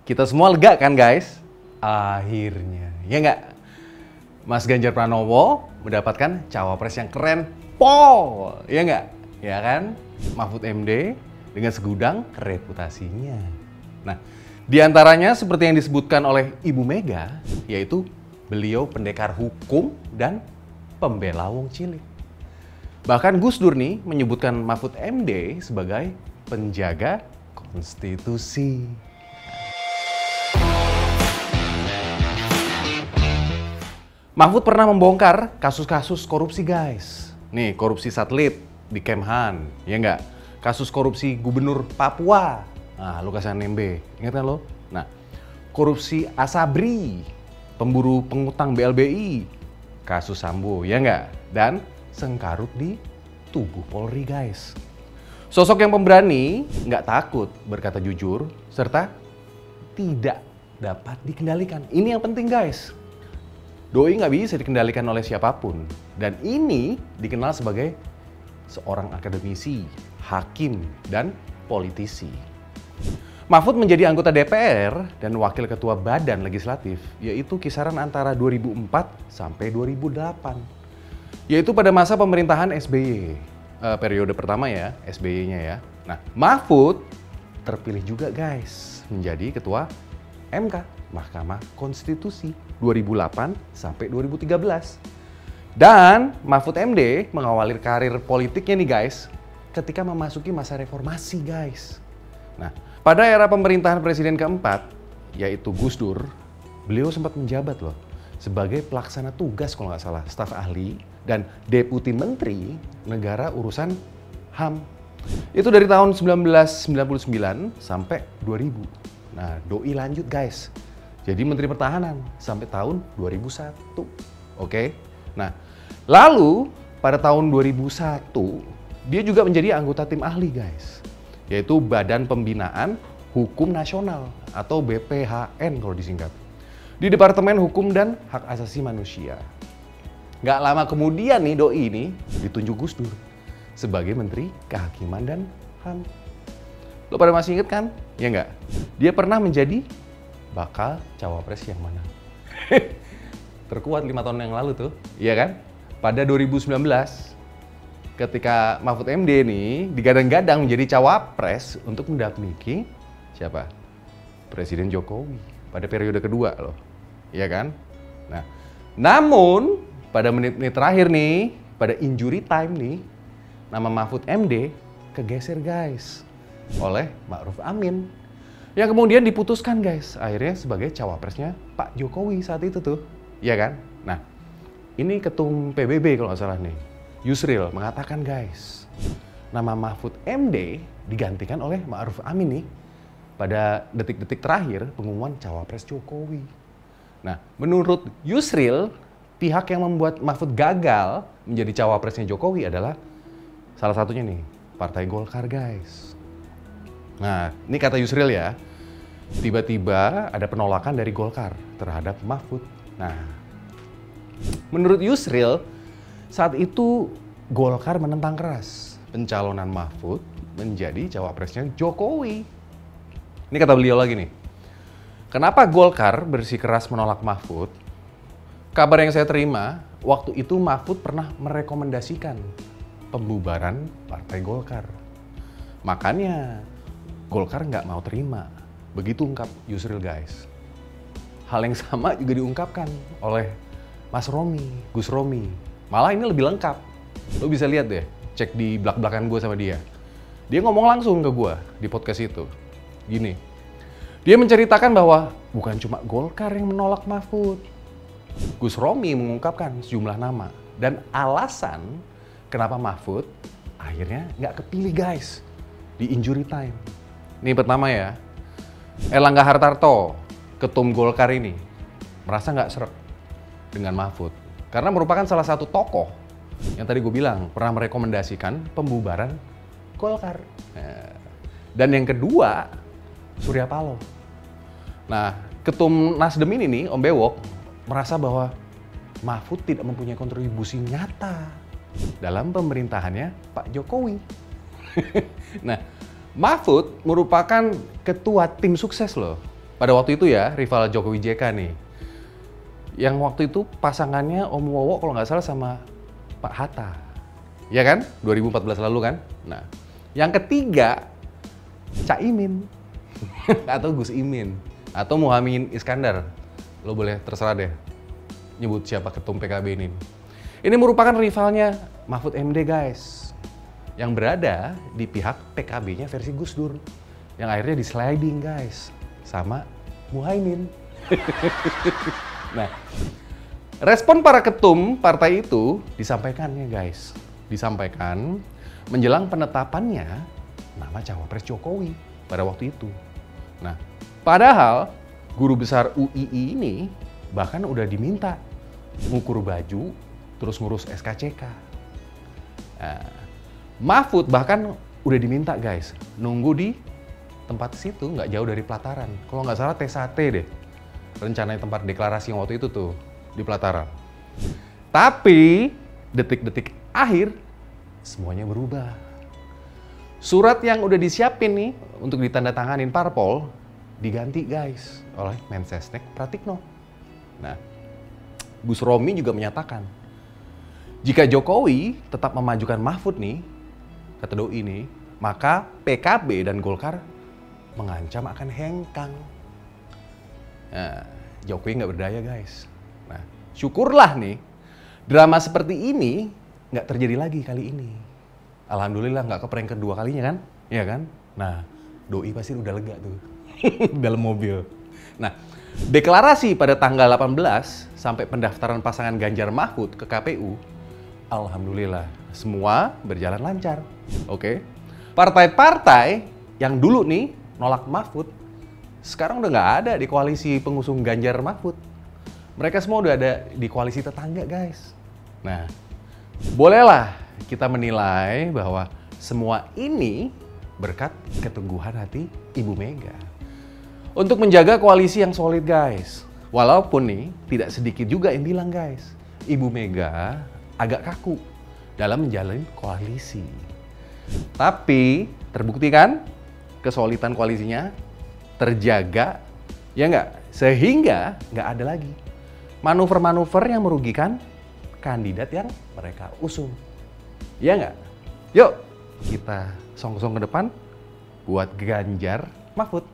Kita semua lega kan guys? Akhirnya, ya nggak? Mas Ganjar Pranowo mendapatkan cawapres yang keren, pol, ya nggak? Ya kan? Mahfud MD dengan segudang reputasinya. Nah, diantaranya seperti yang disebutkan oleh Ibu Mega, yaitu beliau pendekar hukum dan pembela wong cilik. Bahkan Gus Dur nih menyebutkan Mahfud MD sebagai penjaga konstitusi. Mahfud pernah membongkar kasus-kasus korupsi guys. Nih, korupsi satelit di Kemhan, ya nggak? Kasus korupsi gubernur Papua, nah Lukas NMB, ingat kan lo? Nah, korupsi Asabri, pemburu pengutang BLBI, kasus Sambo, ya nggak? Dan sengkarut di tubuh Polri guys. Sosok yang pemberani, nggak takut berkata jujur, serta tidak dapat dikendalikan. Ini yang penting guys. Doi nggak bisa dikendalikan oleh siapapun. Dan ini dikenal sebagai seorang akademisi, hakim, dan politisi. Mahfud menjadi anggota DPR dan wakil ketua badan legislatif, yaitu kisaran antara 2004 sampai 2008. Yaitu pada masa pemerintahan SBY. Periode pertama ya, SBY-nya ya. Nah, Mahfud terpilih juga guys, menjadi ketua MK, Mahkamah Konstitusi 2008 sampai 2013. Dan Mahfud MD mengawali karir politiknya nih guys ketika memasuki masa reformasi guys. Nah, pada era pemerintahan presiden keempat yaitu Gus Dur, beliau sempat menjabat loh sebagai pelaksana tugas kalau nggak salah, staf ahli dan deputi menteri negara urusan HAM. Itu dari tahun 1999 sampai 2000. Nah, doi lanjut guys. Jadi Menteri Pertahanan sampai tahun 2001. Oke. Nah, lalu pada tahun 2001 dia juga menjadi anggota tim ahli guys. Yaitu Badan Pembinaan Hukum Nasional atau BPHN kalau disingkat. Di Departemen Hukum dan Hak Asasi Manusia. Nggak lama kemudian nih doi ini ditunjuk Gus Dur sebagai Menteri Kehakiman dan HAM. Lo pada masih inget kan? Ya nggak? Dia pernah menjadi bakal cawapres yang mana? Terkuat 5 tahun yang lalu tuh, iya kan? Pada 2019, ketika Mahfud MD nih digadang-gadang menjadi cawapres untuk mendampingi siapa? Presiden Jokowi pada periode kedua loh, iya kan? Nah, namun pada menit-menit terakhir nih, pada injury time nih, nama Mahfud MD kegeser guys oleh Ma'ruf Amin. Yang kemudian diputuskan guys, akhirnya sebagai cawapresnya Pak Jokowi saat itu tuh, iya kan? Nah, ini ketum PBB kalau nggak salah nih, Yusril mengatakan guys, nama Mahfud MD digantikan oleh Ma'ruf Amin nih pada detik-detik terakhir pengumuman cawapres Jokowi. Nah, menurut Yusril, pihak yang membuat Mahfud gagal menjadi cawapresnya Jokowi adalah salah satunya nih, Partai Golkar guys. Nah, ini kata Yusril ya, tiba-tiba ada penolakan dari Golkar terhadap Mahfud. Nah, menurut Yusril, saat itu Golkar menentang keras pencalonan Mahfud menjadi cawapresnya Jokowi. Ini kata beliau lagi nih, kenapa Golkar bersikeras menolak Mahfud? Kabar yang saya terima, waktu itu Mahfud pernah merekomendasikan pembubaran Partai Golkar. Makanya Golkar nggak mau terima. Begitu ungkap Yusril guys. Hal yang sama juga diungkapkan oleh Mas Romi, Gus Romi. Malah ini lebih lengkap. Lo bisa lihat deh, cek di belak-belakan gue sama dia. Dia ngomong langsung ke gue di podcast itu. Gini, dia menceritakan bahwa bukan cuma Golkar yang menolak Mahfud. Gus Romi mengungkapkan sejumlah nama. Dan alasan kenapa Mahfud akhirnya nggak kepilih guys di injury time. Ini pertama ya, Erlangga Hartarto, ketum Golkar ini, merasa nggak srek dengan Mahfud. Karena merupakan salah satu tokoh yang tadi gue bilang pernah merekomendasikan pembubaran Golkar. Dan yang kedua, Surya Paloh. Nah, ketum Nasdem ini nih, Om Bewok, merasa bahwa Mahfud tidak mempunyai kontribusi nyata dalam pemerintahannya Pak Jokowi. Nah, Mahfud merupakan ketua tim sukses loh pada waktu itu ya, rival Jokowi JK nih. Yang waktu itu pasangannya Om Wowo kalau nggak salah sama Pak Hatta. Ya kan? 2014 lalu kan? Nah, yang ketiga Caimin atau Gus Imin atau Muhaimin Iskandar. Lo boleh terserah deh nyebut siapa ketum PKB ini. Ini merupakan rivalnya Mahfud MD guys, yang berada di pihak PKB-nya versi Gus Dur, yang akhirnya di sliding guys sama Muhaimin. Nah, respon para ketum partai itu disampaikannya guys, disampaikan menjelang penetapannya nama cawapres Jokowi pada waktu itu. Nah, padahal guru besar UII ini bahkan udah diminta ngukur baju, terus ngurus SKCK. Nah, Mahfud bahkan udah diminta guys, nunggu di tempat situ nggak jauh dari pelataran. Kalau nggak salah T1 deh, rencananya tempat deklarasi yang waktu itu tuh di pelataran. Tapi detik-detik akhir semuanya berubah. Surat yang udah disiapin nih untuk ditandatanganin parpol diganti guys oleh Mensesnek Pratikno. Nah, Gus Romi juga menyatakan jika Jokowi tetap memajukan Mahfud nih, kata doi ini, maka PKB dan Golkar mengancam akan hengkang. Nah, Jokowi nggak berdaya guys. Nah, syukurlah nih, drama seperti ini nggak terjadi lagi kali ini. Alhamdulillah nggak ke prank kedua kalinya kan? Iya kan? Nah, doi pasti udah lega tuh dalam mobil. Nah, deklarasi pada tanggal 18 sampai pendaftaran pasangan Ganjar Mahfud ke KPU, alhamdulillah semua berjalan lancar. Oke? Partai-partai yang dulu nih nolak Mahfud sekarang udah nggak ada di koalisi pengusung Ganjar Mahfud. Mereka semua udah ada di koalisi tetangga guys. Nah, bolehlah kita menilai bahwa semua ini berkat keteguhan hati Ibu Mega untuk menjaga koalisi yang solid guys. Walaupun nih tidak sedikit juga yang bilang guys, Ibu Mega agak kaku dalam menjalani koalisi. Tapi terbukti kan kesolidan koalisinya terjaga, ya nggak? Sehingga nggak ada lagi manuver-manuver yang merugikan kandidat yang mereka usung. Ya nggak? Yuk kita song-song ke depan buat Ganjar Mahfud.